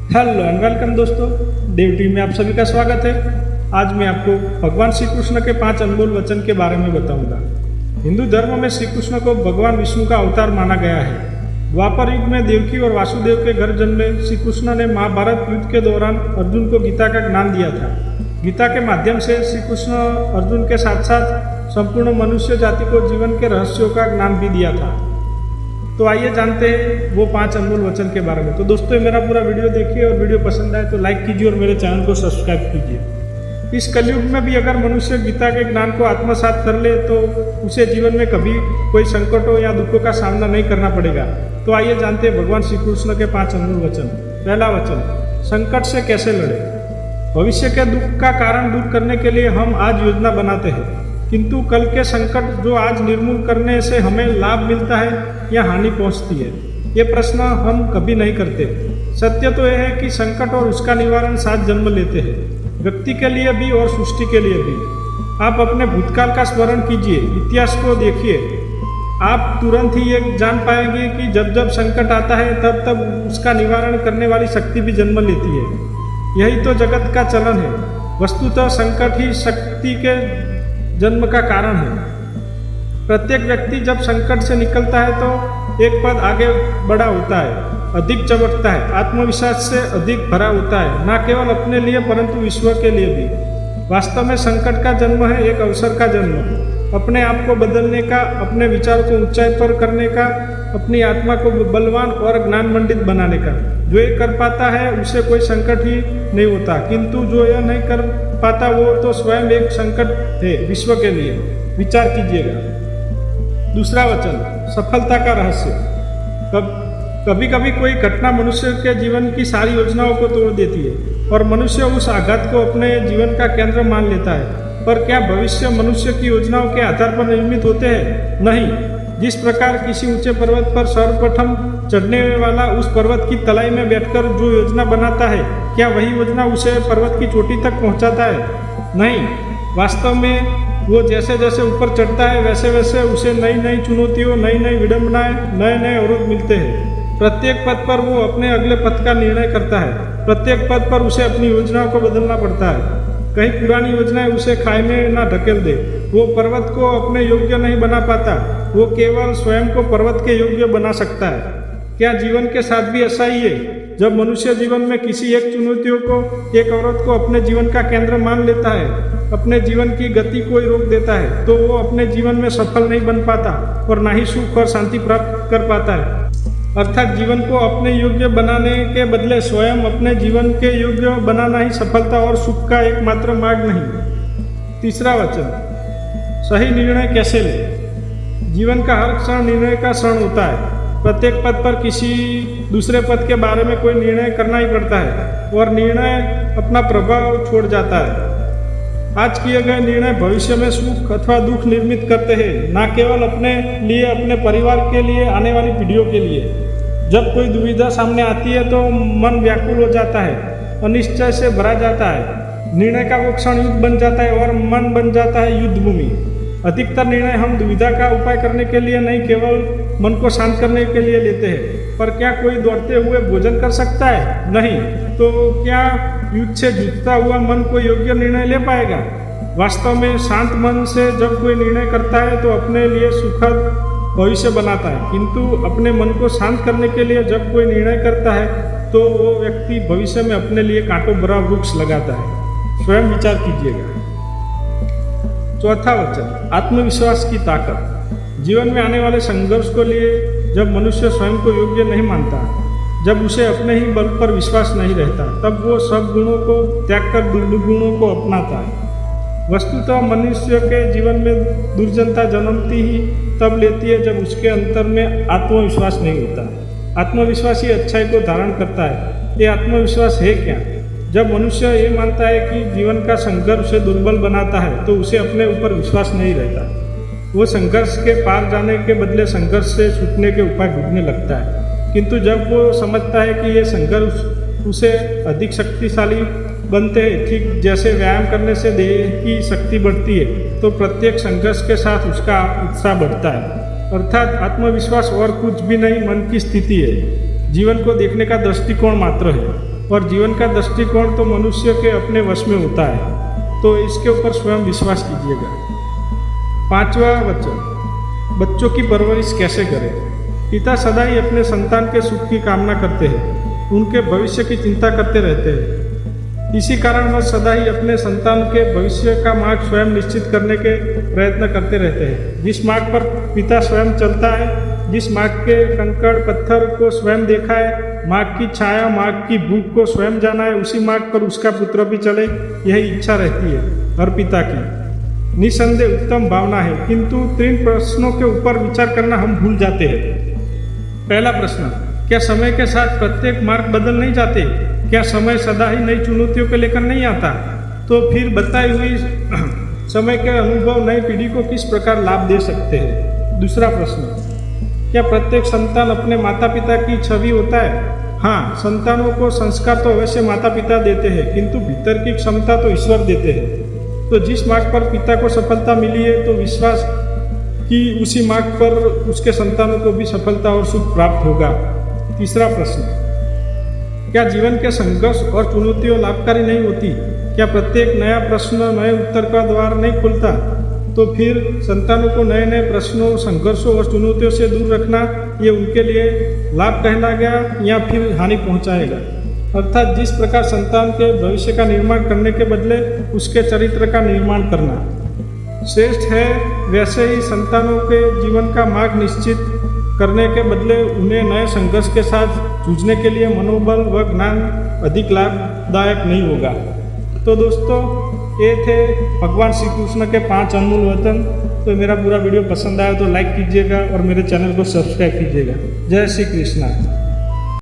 Hello and welcome दोस्तों, देव TV में आप सभी का स्वागत है। आज मैं आपको भगवान श्री कृष्ण के 5 अनमोल वचन के बारे में बताऊंगा। हिंदू धर्म में श्री कृष्ण को भगवान विष्णु का अवतार माना गया है। द्वापर युग में देवकी और वासुदेव के घर जन्मे श्री कृष्ण ने महाभारत युद्ध के दौरान अर्जुन को गीता का ज्ञान दिया था। गीता के माध्यम से श्री कृष्ण अर्जुन के साथ साथ संपूर्ण मनुष्य जाति को जीवन के रहस्यों का ज्ञान भी दिया था। तो आइए जानते हैं वो 5 अनमोल वचन के बारे में। तो दोस्तों, मेरा पूरा वीडियो देखिए और वीडियो पसंद आए तो लाइक कीजिए और मेरे चैनल को सब्सक्राइब कीजिए। इस कलयुग में भी अगर मनुष्य गीता के ज्ञान को आत्मसात कर ले तो उसे जीवन में कभी कोई संकटों या दुखों का सामना नहीं करना पड़ेगा। तो आइए जानते हैं भगवान श्री कृष्ण के 5 अनमोल वचन। पहला वचन, संकट से कैसे लड़े। भविष्य के दुख का कारण दूर करने के लिए हम आज योजना बनाते हैं, किंतु कल के संकट जो आज निर्मूल करने से हमें लाभ मिलता है या हानि पहुंचती है, ये प्रश्न हम कभी नहीं करते। सत्य तो यह है कि संकट और उसका निवारण साथ जन्म लेते हैं, व्यक्ति के लिए भी और सृष्टि के लिए भी। आप अपने भूतकाल का स्मरण कीजिए, इतिहास को देखिए, आप तुरंत ही ये जान पाएंगे कि जब जब संकट आता है तब तब उसका निवारण करने वाली शक्ति भी जन्म लेती है। यही तो जगत का चलन है। वस्तुतः संकट ही शक्ति के जन्म का कारण है। प्रत्येक व्यक्ति जब संकट से निकलता है तो एक पद आगे बढ़ा होता है, अधिक चमकता है, आत्मविश्वास से अधिक भरा होता है, न केवल अपने लिए परंतु विश्व के लिए भी। वास्तव में संकट का जन्म है एक अवसर का जन्म, अपने आप को बदलने का, अपने विचार को ऊंचाई पर करने का, अपनी आत्मा को बलवान और ज्ञान मंडित बनाने का। जो ये कर पाता है उसे कोई संकट ही नहीं होता, किंतु जो यह नहीं कर पाता वो तो स्वयं एक संकट है विश्व के लिए। विचार कीजिएगा। दूसरा वचन, सफलता का रहस्य। कभी कभी कोई घटना मनुष्य के जीवन की सारी योजनाओं को तोड़ देती है और मनुष्य उस आघात को अपने जीवन का केंद्र मान लेता है। पर क्या भविष्य मनुष्य की योजनाओं के आधार पर निर्मित होते हैं? नहीं। जिस प्रकार किसी ऊंचे पर्वत पर सर्वप्रथम चढ़ने वाला उस पर्वत की तलाई में बैठकर जो योजना बनाता है, क्या वही योजना उसे पर्वत की चोटी तक पहुंचाता है? नहीं। वास्तव में वो जैसे जैसे ऊपर चढ़ता है वैसे वैसे उसे नई नई चुनौतियों, नई नई विडंबनाएं, नए नए अवरोध मिलते हैं। प्रत्येक पद पर वो अपने अगले पद का निर्णय करता है। प्रत्येक पद पर उसे अपनी योजनाओं को बदलना पड़ता है। कहीं पुरानी योजनाएं उसे खाई में ना ढकेल दे। वो पर्वत को अपने योग्य नहीं बना पाता, वो केवल स्वयं को पर्वत के योग्य बना सकता है। क्या जीवन के साथ भी ऐसा ही है? जब मनुष्य जीवन में किसी एक चुनौतियों को, एक अवरोध को अपने जीवन का केंद्र मान लेता है, अपने जीवन की गति को ही रोक देता है, तो वो अपने जीवन में सफल नहीं बन पाता और ना ही सुख और शांति प्राप्त कर पाता है। अर्थात जीवन को अपने योग्य बनाने के बदले स्वयं अपने जीवन के योग्य बनाना ही सफलता और सुख का एकमात्र मार्ग नहीं। तीसरा वचन, सही निर्णय कैसे ले। जीवन का हर क्षण निर्णय का क्षण होता है। प्रत्येक पद पर किसी दूसरे पद के बारे में कोई निर्णय करना ही पड़ता है और निर्णय अपना प्रभाव छोड़ जाता है। आज किए गए निर्णय भविष्य में सुख अथवा दुख निर्मित करते हैं, न केवल अपने लिए, अपने परिवार के लिए, आने वाली पीढ़ियों के लिए। जब कोई दुविधा सामने आती है तो मन व्याकुल हो जाता है, अनिश्चय से भरा जाता है। निर्णय का वो क्षण युद्ध बन जाता है और मन बन जाता है युद्ध भूमि। अधिकतर निर्णय हम दुविधा का उपाय करने के लिए नहीं, केवल मन को शांत करने के लिए लेते हैं। पर क्या कोई दौड़ते हुए भोजन कर सकता है? नहीं। तो क्या युद्ध से जूझता हुआ मन कोई योग्य निर्णय ले पाएगा? वास्तव में शांत मन से जब कोई निर्णय करता है तो अपने लिए सुखद भविष्य बनाता है, किंतु अपने मन को शांत करने के लिए जब कोई निर्णय करता है तो वो व्यक्ति भविष्य में अपने लिए कांटों भरा वृक्ष लगाता है। स्वयं विचार कीजिएगा। चौथा वचन, आत्मविश्वास की ताकत। जीवन में आने वाले संघर्ष को लिए जब मनुष्य स्वयं को योग्य नहीं मानता, जब उसे अपने ही बल पर विश्वास नहीं रहता, तब वो सब गुणों को त्याग कर दुर्गुणों को अपनाता है। वस्तुतः मनुष्य के जीवन में दुर्जनता जन्मती ही तब लेती है जब उसके अंतर में आत्मविश्वास नहीं होता। आत्मविश्वास ही अच्छाई को धारण करता है। ये आत्मविश्वास है क्या? जब मनुष्य ये मानता है कि जीवन का संघर्ष उसे दुर्बल बनाता है तो उसे अपने ऊपर विश्वास नहीं रहता। वो संघर्ष के पार जाने के बदले संघर्ष से छूटने के उपाय ढूंढने लगता है। किंतु जब वो समझता है कि ये संघर्ष उसे अधिक शक्तिशाली बनते हैं, ठीक जैसे व्यायाम करने से देह की शक्ति बढ़ती है, तो प्रत्येक संघर्ष के साथ उसका उत्साह बढ़ता है। अर्थात आत्मविश्वास और कुछ भी नहीं, मन की स्थिति है, जीवन को देखने का दृष्टिकोण मात्र है। और जीवन का दृष्टिकोण तो मनुष्य के अपने वश में होता है, तो इसके ऊपर स्वयं विश्वास कीजिएगा। 5वां वचन, बच्चों की परवरिश कैसे करें। पिता सदा ही अपने संतान के सुख की कामना करते हैं, उनके भविष्य की चिंता करते रहते हैं। इसी कारण वह सदा ही अपने संतान के भविष्य का मार्ग स्वयं निश्चित करने के प्रयत्न करते रहते हैं। जिस मार्ग पर पिता स्वयं चलता है, जिस मार्ग के कंकड़ पत्थर को स्वयं देखा है, मार्ग की छाया, मार्ग की भूख को स्वयं जाना है, उसी मार्ग पर उसका पुत्र भी चले, यही इच्छा रहती है हर पिता की। निसंदेह उत्तम भावना है, किंतु 3 प्रश्नों के ऊपर विचार करना हम भूल जाते हैं। पहला प्रश्न, क्या समय के साथ प्रत्येक मार्ग बदल नहीं जाते? क्या समय सदा ही नई चुनौतियों को लेकर नहीं आता? तो फिर बताई हुई समय के अनुभव नई पीढ़ी को किस प्रकार लाभ दे सकते हैं? दूसरा प्रश्न, क्या प्रत्येक संतान अपने माता पिता की छवि होता है? हाँ, संतानों को संस्कार तो अवश्य माता पिता देते हैं, किंतु भीतर की क्षमता तो ईश्वर देते हैं। तो जिस मार्ग पर पिता को सफलता मिली है, तो विश्वास कि उसी मार्ग पर उसके संतानों को भी सफलता और सुख प्राप्त होगा। तीसरा प्रश्न, क्या जीवन के संघर्ष और चुनौतियां लाभकारी नहीं होती? क्या प्रत्येक नया प्रश्न नए उत्तर का द्वार नहीं खोलता? तो फिर संतानों को नए नए प्रश्नों, संघर्षों और चुनौतियों से दूर रखना, ये उनके लिए लाभ कहला गया या फिर हानि पहुंचाएगा? अर्थात जिस प्रकार संतान के भविष्य का निर्माण करने के बदले उसके चरित्र का निर्माण करना श्रेष्ठ है, वैसे ही संतानों के जीवन का मार्ग निश्चित करने के बदले उन्हें नए संघर्ष के साथ जूझने के लिए मनोबल व ज्ञान अधिक लाभदायक नहीं होगा। तो दोस्तों, ये थे भगवान श्री कृष्ण के 5 अनमोल वचन। तो मेरा पूरा वीडियो पसंद आया तो लाइक कीजिएगा और मेरे चैनल को सब्सक्राइब कीजिएगा। जय श्री कृष्णा।